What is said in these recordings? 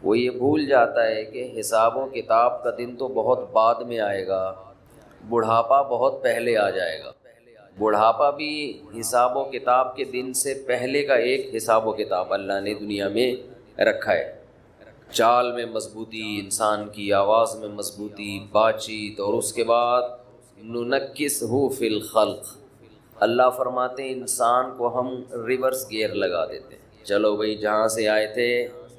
وہ یہ بھول جاتا ہے کہ حساب و کتاب کا دن تو بہت بعد میں آئے گا، بڑھاپا بہت پہلے آ جائے گا۔ بڑھاپا بھی حساب و کتاب کے دن سے پہلے کا ایک حساب و کتاب اللہ نے دنیا میں رکھا ہے۔ چال میں مضبوطی، انسان کی آواز میں مضبوطی، بات چیت، اور اس کے بعد ننکسہ فی الخلق، اللہ فرماتے ہیں انسان کو ہم ریورس گیئر لگا دیتے ہیں، چلو بھئی جہاں سے آئے تھے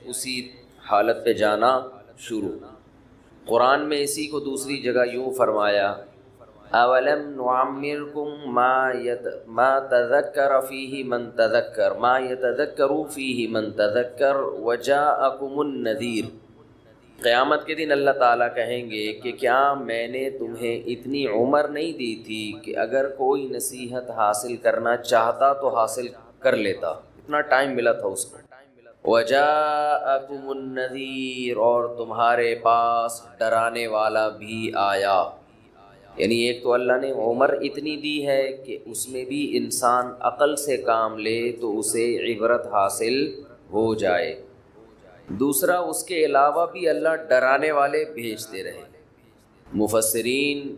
اسی حالت پہ جانا شروع۔ قرآن میں اسی کو دوسری جگہ یوں فرمایا، اولم نعمرکم ما تذکر فیہ من تذکر ما یتذکر فیہ من تذکر وجاءکم النذیر۔ قیامت کے دن اللہ تعالیٰ کہیں گے کہ کیا میں نے تمہیں اتنی عمر نہیں دی تھی کہ اگر کوئی نصیحت حاصل کرنا چاہتا تو حاصل کر لیتا، اتنا ٹائم ملا تھا اس کو۔ وَجَاءَكُمُ النَّذِيرُ، اور تمہارے پاس ڈرانے والا بھی آیا۔ یعنی ایک تو اللہ نے عمر اتنی دی ہے کہ اس میں بھی انسان عقل سے کام لے تو اسے عبرت حاصل ہو جائے، دوسرا اس کے علاوہ بھی اللہ ڈرانے والے بھیجتے رہے۔ مفسرین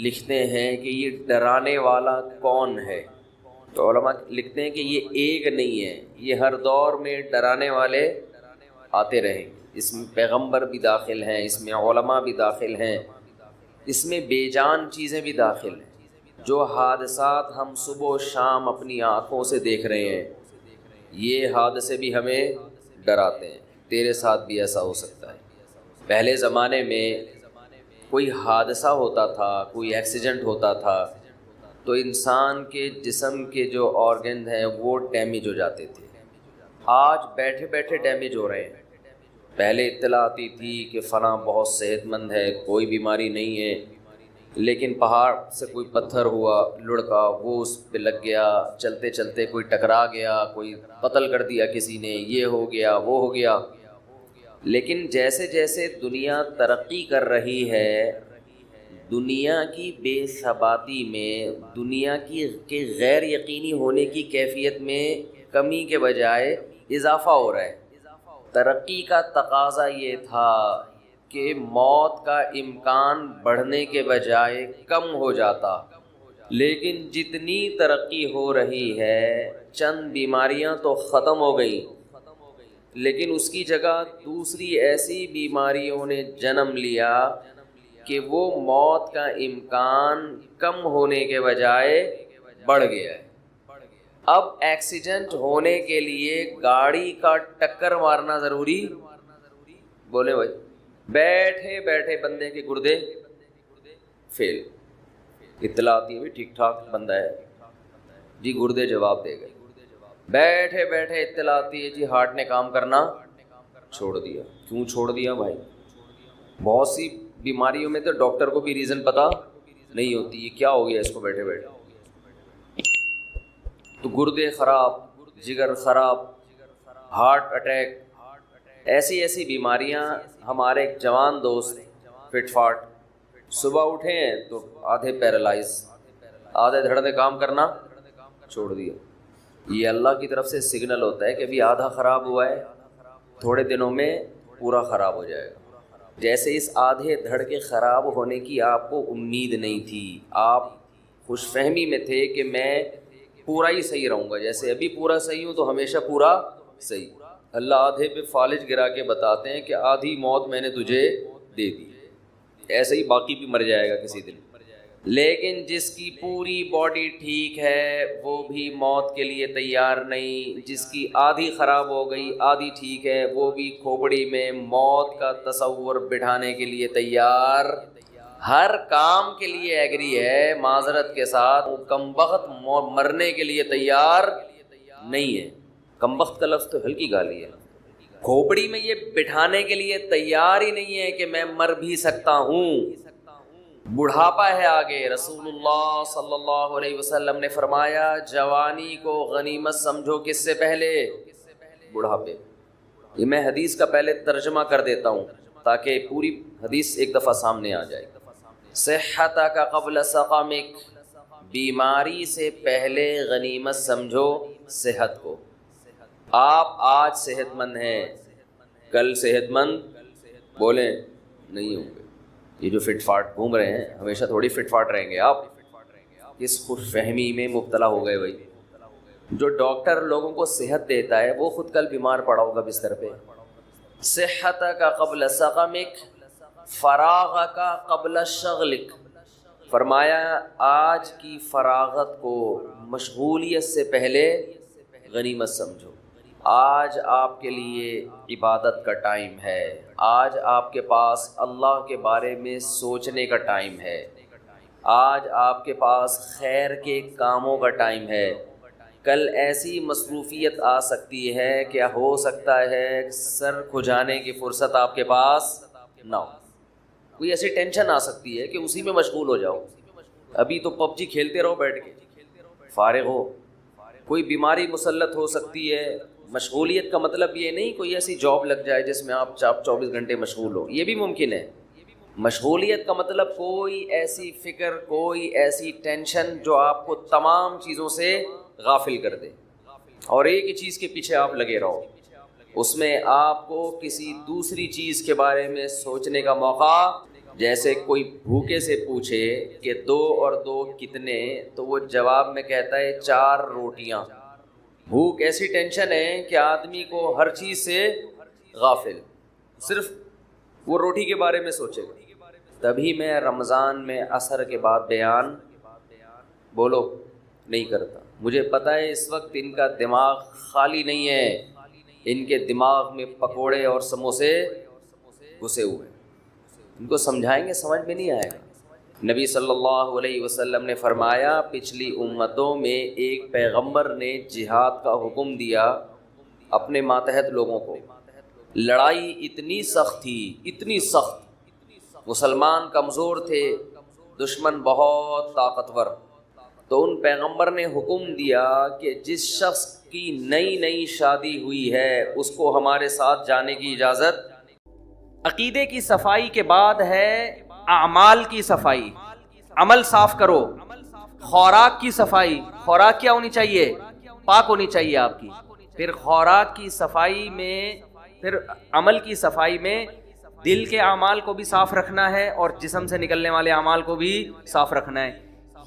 لکھتے ہیں کہ یہ ڈرانے والا کون ہے، تو علماء لکھتے ہیں کہ یہ ایک نہیں ہے، یہ ہر دور میں ڈرانے والے آتے رہیں، اس میں پیغمبر بھی داخل ہیں، اس میں علماء بھی داخل ہیں، اس میں بے جان چیزیں بھی داخل ہیں۔ جو حادثات ہم صبح و شام اپنی آنکھوں سے دیکھ رہے ہیں، یہ حادثے بھی ہمیں ڈراتے ہیں، تیرے ساتھ بھی ایسا ہو سکتا ہے۔ پہلے زمانے میں کوئی حادثہ ہوتا تھا، کوئی ایکسیڈنٹ ہوتا تھا تو انسان کے جسم کے جو آرگن ہیں وہ ڈیمیج ہو جاتے تھے، آج بیٹھے بیٹھے ڈیمیج ہو رہے ہیں۔ پہلے اطلاع آتی تھی کہ فلاں بہت صحت مند ہے، کوئی بیماری نہیں ہے، لیکن پہاڑ سے کوئی پتھر ہوا لڑکا، وہ اس پہ لگ گیا، چلتے چلتے کوئی ٹکرا گیا، کوئی قتل کر دیا کسی نے، یہ ہو گیا وہ ہو گیا۔ لیکن جیسے جیسے دنیا ترقی کر رہی ہے، دنیا کی بے ثباتی میں، دنیا کی غیر یقینی ہونے کی کیفیت میں کمی کے بجائے اضافہ ہو رہا ہے۔ ترقی کا تقاضا یہ تھا کہ موت کا امکان بڑھنے کے بجائے کم ہو جاتا، لیکن جتنی ترقی ہو رہی ہے چند بیماریاں تو ختم ہو گئیں، لیکن اس کی جگہ دوسری ایسی بیماریوں نے جنم لیا کہ وہ موت کا امکان کم ہونے کے بجائے بڑھ گیا ہے۔ اب ایکسیڈنٹ ہونے کے لیے گاڑی کا ٹکر مارنا ضروری، بولے بھائی، بیٹھے بیٹھے بندے کے گردے فیل، اطلاع آتی ہے بھی ٹھیک ٹھاک بندہ ہے جی، گردے جواب دے گئے۔ بیٹھے بیٹھے اطلاع آتی ہے جی ہارٹ نے کام کرنا چھوڑ دیا۔ کیوں چھوڑ دیا بھائی؟ بہت سی بیماریوں میں تو ڈاکٹر کو بھی ریزن پتہ نہیں ہوتی، یہ کیا ہو گیا اس کو بیٹھے بیٹھے، تو گردے خراب، جگر خراب، ہارٹ اٹیک، ایسی ایسی بیماریاں۔ ہمارے ایک جوان دوست فٹ فاٹ، صبح اٹھے ہیں تو آدھے پیرالائز، آدھے دھڑ کام کرنا چھوڑ دیا۔ یہ اللہ کی طرف سے سگنل ہوتا ہے کہ ابھی آدھا خراب ہوا ہے، تھوڑے دنوں میں پورا خراب ہو جائے گا۔ جیسے اس آدھے دھڑ کے خراب ہونے کی آپ کو امید نہیں تھی، آپ خوش فہمی میں تھے کہ میں پورا ہی صحیح رہوں گا، جیسے ابھی پورا صحیح ہوں تو ہمیشہ پورا صحیح۔ اللہ آدھے پہ فالج گرا کے بتاتے ہیں کہ آدھی موت میں نے تجھے دے دی، ایسے ہی باقی بھی مر جائے گا کسی دن۔ لیکن جس کی پوری باڈی ٹھیک ہے وہ بھی موت کے لیے تیار نہیں، جس کی آدھی خراب ہو گئی آدھی ٹھیک ہے وہ بھی کھوپڑی میں موت کا تصور بٹھانے کے لیے تیار، ہر کام کے لیے ایگری ہے، معذرت کے ساتھ وہ کمبخت مرنے کے لیے تیار نہیں ہے۔ کمبخت کا لفظ تو ہلکی گالی ہے، کھوپڑی میں یہ بٹھانے کے لیے تیار ہی نہیں ہے کہ میں مر بھی سکتا ہوں۔ بڑھاپا ہے آگے، رسول اللہ صلی اللہ علیہ وسلم نے فرمایا جوانی کو غنیمت سمجھو، کس سے پہلے؟ بڑھاپے۔ یہ میں حدیث کا پہلے ترجمہ کر دیتا ہوں تاکہ پوری حدیث ایک دفعہ سامنے آ جائے۔ صحتک قبل سقمک، بیماری سے پہلے غنیمت سمجھو صحت کو۔ آپ آج صحت مند ہیں، کل صحت مند بولیں نہیں ہوں گے. یہ جو فٹ فاٹ گھوم رہے ہیں ہمیشہ تھوڑی فٹ فاٹ رہیں گے آپ. کس خوش فہمی میں مبتلا ہو گئے بھائی. جو ڈاکٹر لوگوں کو صحت دیتا ہے وہ خود کل بیمار پڑا ہوگا بستر پہ. صحتک قبل سقمک فراغک قبل شغلک. فرمایا آج کی فراغت کو مشغولیت سے پہلے غنیمت سمجھو. آج آپ کے لیے عبادت کا ٹائم ہے. آج آپ کے پاس اللہ کے بارے میں سوچنے کا ٹائم ہے. آج آپ کے پاس خیر کے کاموں کا ٹائم ہے. کل ایسی مصروفیت آ سکتی ہے کہ ہو سکتا ہے سر کھجانے کی فرصت آپ کے پاس نہ ہو. کوئی ایسی ٹینشن آ سکتی ہے کہ اسی میں مشغول ہو جاؤ. ابھی تو پب جی کھیلتے رہو بیٹھ کے فارغ ہو. کوئی بیماری مسلط ہو سکتی ہے. مشغولیت کا مطلب یہ نہیں کوئی ایسی جاب لگ جائے جس میں آپ 24 گھنٹے مشغول ہو, یہ بھی ممکن ہے. مشغولیت کا مطلب کوئی ایسی فکر, کوئی ایسی ٹینشن جو آپ کو تمام چیزوں سے غافل کر دے اور ایک ہی چیز کے پیچھے آپ لگے رہو. اس میں آپ کو کسی دوسری چیز کے بارے میں سوچنے کا موقع, جیسے کوئی بھوکے سے پوچھے کہ 2 اور 2 کتنے, تو وہ جواب میں کہتا ہے 4 روٹیاں. بھوک ایسی ٹینشن ہے کہ آدمی کو ہر چیز سے غافل, صرف وہ روٹی کے بارے میں سوچے گا. تبھی میں رمضان میں عصر کے بعد بیان بولو نہیں کرتا. مجھے پتہ ہے اس وقت ان کا دماغ خالی نہیں ہے, ان کے دماغ میں پکوڑے اور سموسے گھسے ہوئے. ان کو سمجھائیں گے سمجھ میں نہیں آئے گا. نبی صلی اللہ علیہ وسلم نے فرمایا پچھلی امتوں میں ایک پیغمبر نے جہاد کا حکم دیا اپنے ماتحت لوگوں کو. لڑائی اتنی سخت تھی, اتنی سخت, مسلمان کمزور تھے, دشمن بہت طاقتور. تو ان پیغمبر نے حکم دیا کہ جس شخص کی نئی شادی ہوئی ہے اس کو ہمارے ساتھ جانے کی اجازت. عقیدے کی صفائی کے بعد ہے اعمال کی صفائی. عمل صاف کرو. خوراک کی صفائی. خوراک کیا ہونی چاہیے؟ پاک ہونی چاہیے آپ کی. پھر خوراک کی صفائی میں, پھر عمل کی صفائی میں دل کے اعمال کو بھی صاف رکھنا ہے اور جسم سے نکلنے والے اعمال کو بھی صاف رکھنا ہے.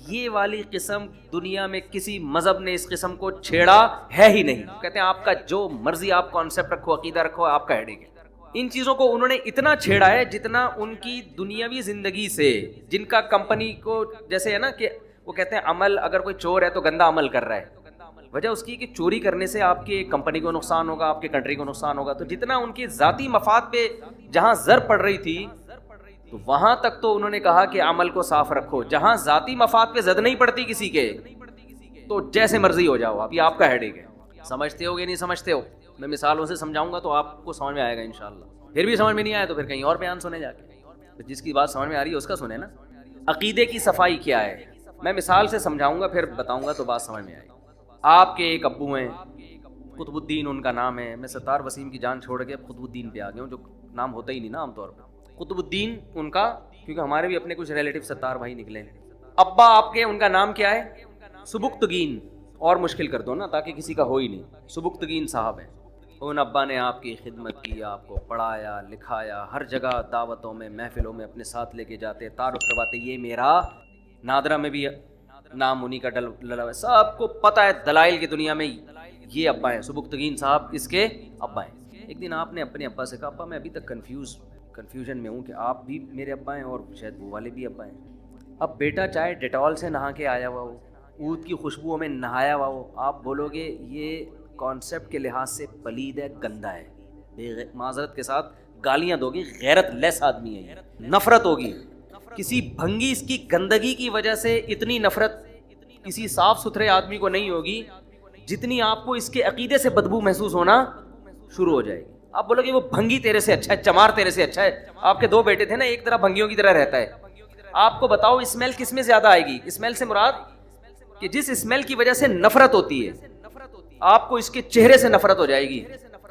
یہ والی قسم دنیا میں کسی مذہب نے اس قسم کو چھیڑا ہے ہی نہیں. کہتے ہیں آپ کا جو مرضی آپ کانسیپٹ رکھو, عقیدہ رکھو, آپ کا ہیڈیک ہے. ان چیزوں کو انہوں نے اتنا چھیڑا ہے جتنا ان کی دنیاوی زندگی سے, جن کا کمپنی کو جیسے ہے نا کہ وہ کہتے ہیں عمل, اگر کوئی چور ہے تو گندا عمل کر رہا ہے. وجہ اس کی کہ چوری کرنے سے آپ کی کمپنی کو نقصان ہوگا, آپ کی کنٹری کو نقصان ہوگا. تو جتنا ان کی ذاتی مفاد پہ جہاں زر پڑ رہی تھی تو وہاں تک تو انہوں نے کہا کہ عمل کو صاف رکھو. جہاں ذاتی مفاد پہ زد نہیں پڑتی کسی کے تو جیسے مرضی ہو جاؤ آپ, یہ آپ کا ہیڈیک ہے. سمجھتے ہو کہ نہیں سمجھتے ہو؟ میں مثالوں سے سمجھاؤں گا تو آپ کو سمجھ میں آئے گا انشاءاللہ. پھر بھی سمجھ میں نہیں آیا تو پھر کہیں اور بیان سنے جا کے. جس کی بات سمجھ میں آ رہی ہے اس کا سنیں نا. عقیدے کی صفائی کیا ہے میں مثال سے سمجھاؤں گا, پھر بتاؤں گا تو بات سمجھ میں آئے گی. آپ کے ایک ابو ہیں, قطب الدین ان کا نام ہے. میں ستار وسیم کی جان چھوڑ کے قطب الدین پہ آ گیا ہوں, جو نام ہوتا ہی نہیں نا عام طور پہ. قطب الدین ان کا, کیونکہ ہمارے بھی اپنے کچھ ریلیٹیو ستار بھائی نکلے. ابا آپ کے, ان کا نام کیا ہے؟ سبکتگین. اور مشکل کر دو نا تاکہ کسی کا ہو ہی نہیں. سبکتگین صاحب ہیں. ان ابا نے آپ کی خدمت کی, آپ کو پڑھایا لکھایا, ہر جگہ دعوتوں میں محفلوں میں اپنے ساتھ لے کے جاتے, تعارف کرواتے. یہ میرا نادرہ میں بھی نام انہی کا ڈلا ہے, سب کو پتہ ہے دلائل کی دنیا میں یہ ابا ہیں. سبکتگین صاحب اس کے ابا ہیں. ایک دن آپ نے اپنے ابا سے کہا ابا میں ابھی تک کنفیوژن میں ہوں کہ آپ بھی میرے ابا ہیں اور شاید وہ والے بھی ابا ہیں. اب بیٹا چاہے ڈیٹول سے نہا کے آیا ہوا ہو, عود کی خوشبوؤں میں نہایا ہوا ہو, آپ بولو گے یہ کانسیپٹ کے لحاظ سے پلید ہے, گندا ہے, معذرت کے ساتھ گالیاں دو گی, غیرت لیس آدمی ہے, نفرت ہوگی. کسی بھنگی اس کی گندگی کی وجہ سے اتنی نفرت کسی صاف ستھرے آدمی کو نہیں ہوگی جتنی آپ کو اس کے عقیدے سے بدبو محسوس ہونا شروع ہو جائے گی. آپ بولو گے وہ بھنگی تیرے سے اچھا ہے, چمار تیرے سے اچھا ہے. آپ کے 2 بیٹے تھے نا, ایک طرح بھنگیوں کی طرح رہتا ہے. آپ کو بتاؤ اسمیل کس میں زیادہ آئے گی؟ اسمیل سے مراد کہ جس اسمیل کی وجہ سے نفرت ہوتی ہے, آپ کو اس کے چہرے سے نفرت ہو جائے گی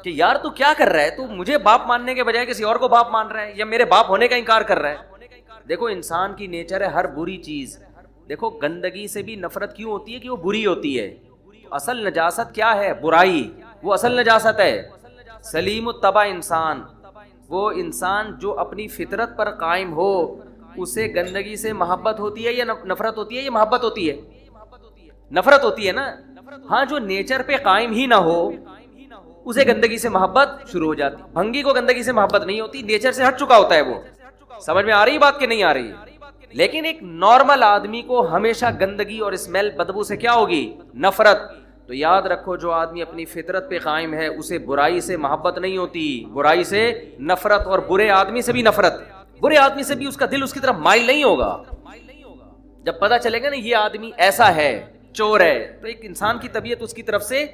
کہ یار تو کیا کر رہا ہے, تو مجھے باپ ماننے کے بجائے کسی اور کو باپ مان رہا ہے, یا میرے باپ ہونے کا انکار کر رہا ہے. دیکھو انسان کی نیچر ہے ہر بری چیز. دیکھو گندگی سے بھی نفرت کیوں ہوتی ہے کہ وہ بری ہوتی ہے. اصل نجاست کیا ہے؟ برائی, وہ اصل نجاست ہے. سلیم الطبع انسان وہ انسان جو اپنی فطرت پر قائم ہو، اسے گندگی سے محبت ہوتی ہے یا نفرت ہوتی ہے؟ یا محبت ہوتی ہے؟ نفرت ہوتی ہے نا. ہاں جو نیچر پہ قائم ہی نہ ہو اسے گندگی سے محبت شروع ہو جاتی. بھنگی کو گندگی سے محبت نہیں ہوتی، نیچر سے ہٹ چکا ہوتا ہے وہ. سمجھ میں آ رہی بات کہ نہیں آ رہی؟ لیکن ایک نارمل آدمی کو ہمیشہ گندگی اور اسمیل بدبو سے کیا ہوگی؟ نفرت. تو یاد رکھو جو آدمی اپنی فطرت پہ قائم ہے اسے برائی سے محبت نہیں ہوتی، برائی سے نفرت. اور برے آدمی سے بھی نفرت، برے آدمی سے بھی اس کا دل اس کی طرف مائل نہیں ہوگا. جب پتا چلے گا نا یہ آدمی ایسا ہے، چور ہے، تو ایک انسان کی طبیعت اس کی طرف سے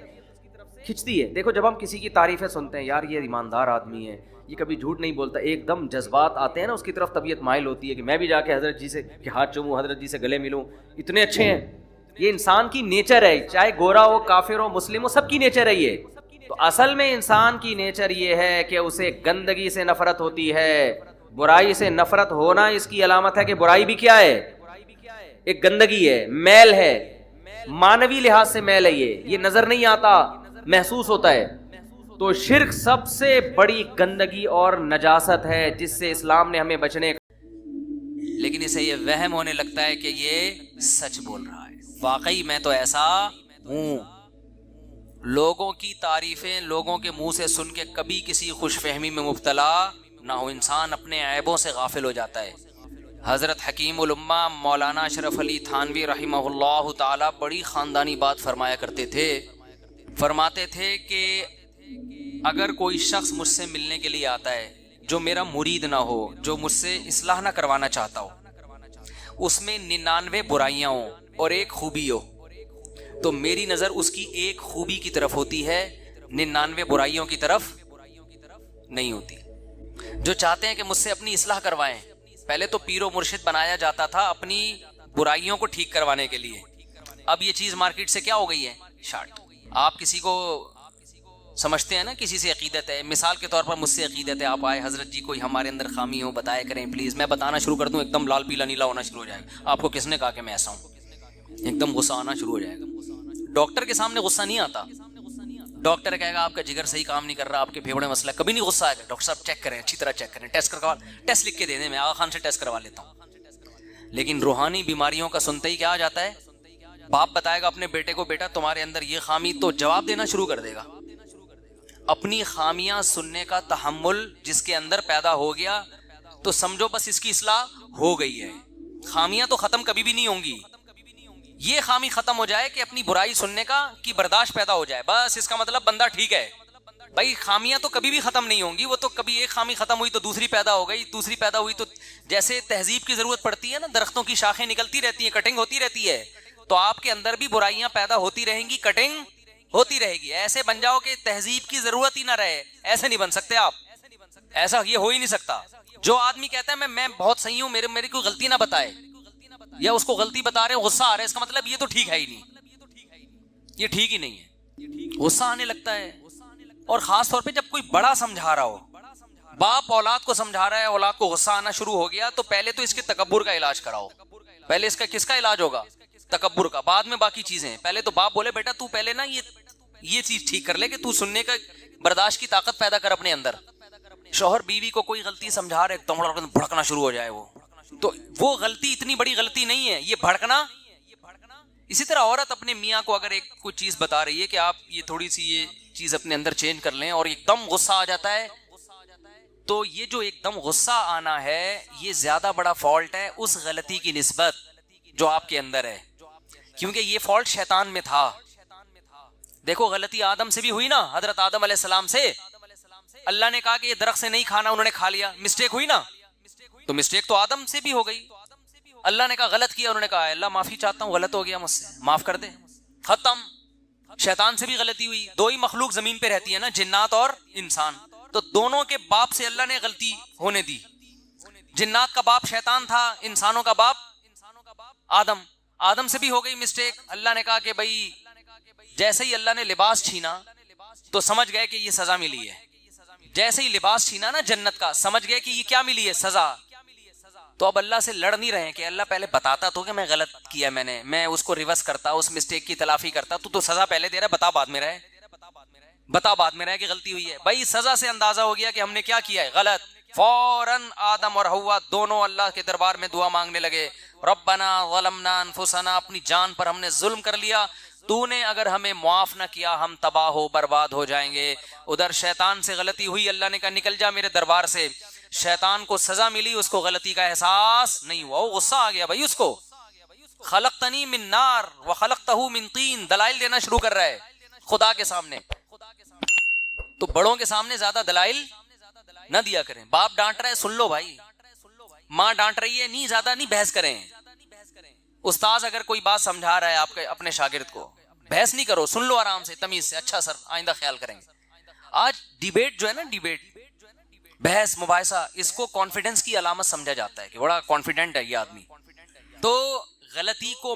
کھنچتی ہے. دیکھو جب ہم کسی کی تعریفیں سنتے ہیں، یار یہ ایماندار آدمی ہے، یہ کبھی جھوٹ نہیں بولتا، ایک دم جذبات آتے ہیں نا اس کی طرف، طبیعت مائل ہوتی ہے کہ میں بھی جا کے حضرت جی سے کہ ہاتھ چوموں، حضرت جی سے گلے ملوں، اتنے اچھے ہیں. یہ انسان کی نیچر ہے، چاہے گورا ہو، کافر ہو، مسلم ہو، سب کی نیچر ہے یہ. تو اصل میں انسان کی نیچر یہ ہے کہ اسے گندگی سے نفرت ہوتی ہے. برائی سے نفرت ہونا اس کی علامت ہے کہ برائی بھی کیا ہے؟ ایک گندگی ہے، میل ہے، مانوی لحاظ سے میل ہے. یہ نظر نہیں آتا، محسوس ہوتا ہے. تو شرک سب سے بڑی گندگی اور نجاست ہے جس سے اسلام نے ہمیں بچنے کا. لیکن اسے یہ وہم ہونے لگتا ہے کہ یہ سچ بول رہا ہے، واقعی میں تو ایسا ہوں. لوگوں کی تعریفیں لوگوں کے منہ سے سن کے کبھی کسی خوش فہمی میں مبتلا نہ ہو. انسان اپنے عیبوں سے غافل ہو جاتا ہے. حضرت حکیم الامہ مولانا اشرف علی تھانوی رحمہ اللہ تعالی بڑی خاندانی بات فرمایا کرتے تھے. فرماتے تھے کہ اگر کوئی شخص مجھ سے ملنے کے لیے آتا ہے جو میرا مرید نہ ہو، جو مجھ سے اصلاح نہ کروانا چاہتا ہو، اس میں 99 برائیاں ہوں اور ایک خوبی ہو، تو میری نظر اس کی ایک خوبی کی طرف ہوتی ہے، 99 برائیوں کی طرف نہیں ہوتی. جو چاہتے ہیں کہ مجھ سے اپنی اصلاح کروائیں، پہلے تو پیر و مرشد بنایا جاتا تھا اپنی برائیوں کو ٹھیک کروانے کے لیے. اب یہ چیز مارکیٹ سے کیا ہو گئی ہے؟ شارٹ. آپ کسی کو سمجھتے ہیں نا، کسی سے عقیدت ہے، مثال کے طور پر مجھ سے عقیدت ہے، آپ آئے حضرت جی کوئی ہمارے اندر خامی ہو بتایا کریں پلیز. میں بتانا شروع کر دوں ایک دم لال پیلا نیلا ہونا شروع ہو جائے گا. آپ کو کس نے کہا کہ میں ایسا ہوں؟ ایک دم غصہ آنا شروع ہو جائے گا. ڈاکٹر کے سامنے غصہ نہیں آتا. ڈاکٹر کہے گا آپ کا جگر صحیح کام نہیں کر رہا، آپ کے پھیپھڑے مسئلہ، کبھی نہیں غصہ آئے گا. ڈاکٹر صاحب چیک کریں، اچھی طرح چیک کریں، ٹیسٹ لکھ کے دے دیں، میں آغا خان سے ٹیسٹ کروا لیتا ہوں. لیکن روحانی بیماریوں کا سنتے ہی کیا آ جاتا ہے؟ باپ بتائے گا اپنے بیٹے کو بیٹا تمہارے اندر یہ خامی، تو جواب دینا شروع کر دے گا. اپنی خامیاں سننے کا تحمل جس کے اندر پیدا ہو گیا تو سمجھو بس اس کی اصلاح ہو گئی ہے. خامیاں تو ختم کبھی بھی نہیں ہوں گی. یہ خامی ختم ہو جائے کہ اپنی برائی سننے کا کی برداشت پیدا ہو جائے، بس اس کا مطلب بندہ ٹھیک ہے. بھائی خامیاں تو کبھی بھی ختم نہیں ہوں گی، وہ تو کبھی ایک خامی ختم ہوئی تو دوسری پیدا ہو گئی، دوسری پیدا ہوئی تو جیسے تہذیب کی ضرورت پڑتی ہے نا، درختوں کی شاخیں نکلتی رہتی ہیں، کٹنگ ہوتی رہتی ہے، تو آپ کے اندر بھی برائیاں پیدا ہوتی رہیں گی، کٹنگ ہوتی رہے گی. ایسے بن جاؤ کہ تہذیب کی ضرورت ہی نہ رہے، ایسے نہیں بن سکتے آپ. ایسا یہ ہو ہی نہیں سکتا. جو آدمی کہتا ہے میں بہت صحیح ہوں، میری کوئی غلطی نہ بتائے، یا اس کو غلطی بتا رہے ہیں غصہ آ رہا ہے، اس کا مطلب یہ تو ٹھیک ہے ہی نہیں، یہ ٹھیک ہی نہیں ہے. غصہ آنے لگتا ہے. اور خاص طور پہ جب کوئی بڑا سمجھا رہا ہو، باپ اولاد کو سمجھا رہا ہے، اولاد کو غصہ آنا شروع ہو گیا، تو پہلے تو اس کے تکبر کا علاج کراؤ. پہلے اس کا کس کا علاج ہوگا؟ تکبر کا. بعد میں باقی چیزیں. پہلے تو باپ بولے بیٹا تو پہلے نا یہ چیز ٹھیک کر لے کہ تو سننے کا برداشت کی طاقت پیدا کر اپنے اندر. شوہر بیوی کو کوئی غلطی سمجھا رہے ایک بھڑکنا شروع ہو جائے، وہ غلطی اتنی بڑی غلطی نہیں ہے یہ بھڑکنا. اسی طرح عورت اپنے میاں کو اگر ایک کوئی چیز بتا رہی ہے کہ آپ یہ تھوڑی سی یہ چیز اپنے اندر چینج کر لیں، اور ایک دم غصہ آ جاتا ہے، تو یہ جو ایک دم غصہ آنا ہے یہ زیادہ بڑا فالٹ ہے اس غلطی کی نسبت جو آپ کے اندر ہے، کیونکہ یہ فالٹ شیطان میں تھا. دیکھو غلطی آدم سے بھی ہوئی نا، حضرت آدم علیہ السلام سے. اللہ نے کہا کہ یہ درخت سے نہیں کھانا، انہوں نے کھا لیا، مسٹیک ہوئی نا. تو مسٹیک تو آدم سے بھی ہو گئی. اللہ نے کہا غلط کیا، انہوں نے کہا اللہ معافی چاہتا ہوں، غلط ہو گیا مجھ سے، معاف کر دے، ختم. شیطان سے بھی غلطی ہوئی. دو ہی مخلوق زمین پہ رہتی ہے نا، جنات اور انسان، تو دونوں کے باپ سے اللہ نے غلطی ہونے دی. جنات کا باپ شیطان تھا، انسانوں کا باپ آدم سے بھی ہو گئی مسٹیک. اللہ نے کہا کہ بھائی جیسے ہی اللہ نے لباس چھینا تو سمجھ گئے کہ یہ سزا ملی ہے. جیسے ہی لباس چھینا نا جنت کا، سمجھ گئے کہ یہ کیا ملی ہے؟ سزا. تو اب اللہ سے لڑ نہیں رہے کہ اللہ پہلے بتاتا تو کہ میں غلط کیا، میں اس کو ریورس کرتا، اس مسٹیک کی تلافی کرتا. تو سزا پہلے دے رہا ہے، بتا بعد میں رہے. بتا بعد میں رہے کہ غلطی ہوئی ہے. بھائی سزا سے اندازہ ہو گیا کہ ہم نے کیا کیا ہے غلط. فوراً آدم اور حوا دونوں اللہ کے دربار میں دعا مانگنے لگے. ربنا ظلمنا انفسنا، اپنی جان پر ہم نے ظلم کر لیا، تو نے اگر ہمیں معاف نہ کیا ہم تباہ ہو برباد ہو جائیں گے. ادھر شیطان سے غلطی ہوئی، اللہ نے کہا نکل جا میرے دربار سے. شیطان کو سزا ملی، اس کو غلطی کا احساس نہیں ہوا، وہ غصہ آ گیا بھائی اس کو. خلقتنی من نار وخلقتہ من طین، دلائل دینا شروع کر رہا ہے خدا کے سامنے. تو بڑوں کے سامنے زیادہ دلائل نہ دیا کریں. باپ ڈانٹ رہا ہے سن لو بھائی، ماں ڈانٹ رہی ہے نہیں، زیادہ نہیں بحث کریں. استاذ اگر کوئی بات سمجھا رہا ہے آپ کے اپنے شاگرد کو، بحث نہیں کرو، سن لو آرام سے تمیز سے. اچھا سر آئندہ خیال کریں گے. آج ڈیبیٹ جو ہے نا، ڈیبیٹ بحث مباحثہ، اس کو کانفیڈنس کی علامت سمجھا جاتا ہے کہ بڑا کانفیڈنٹ ہے یہ آدمی. تو غلطی کو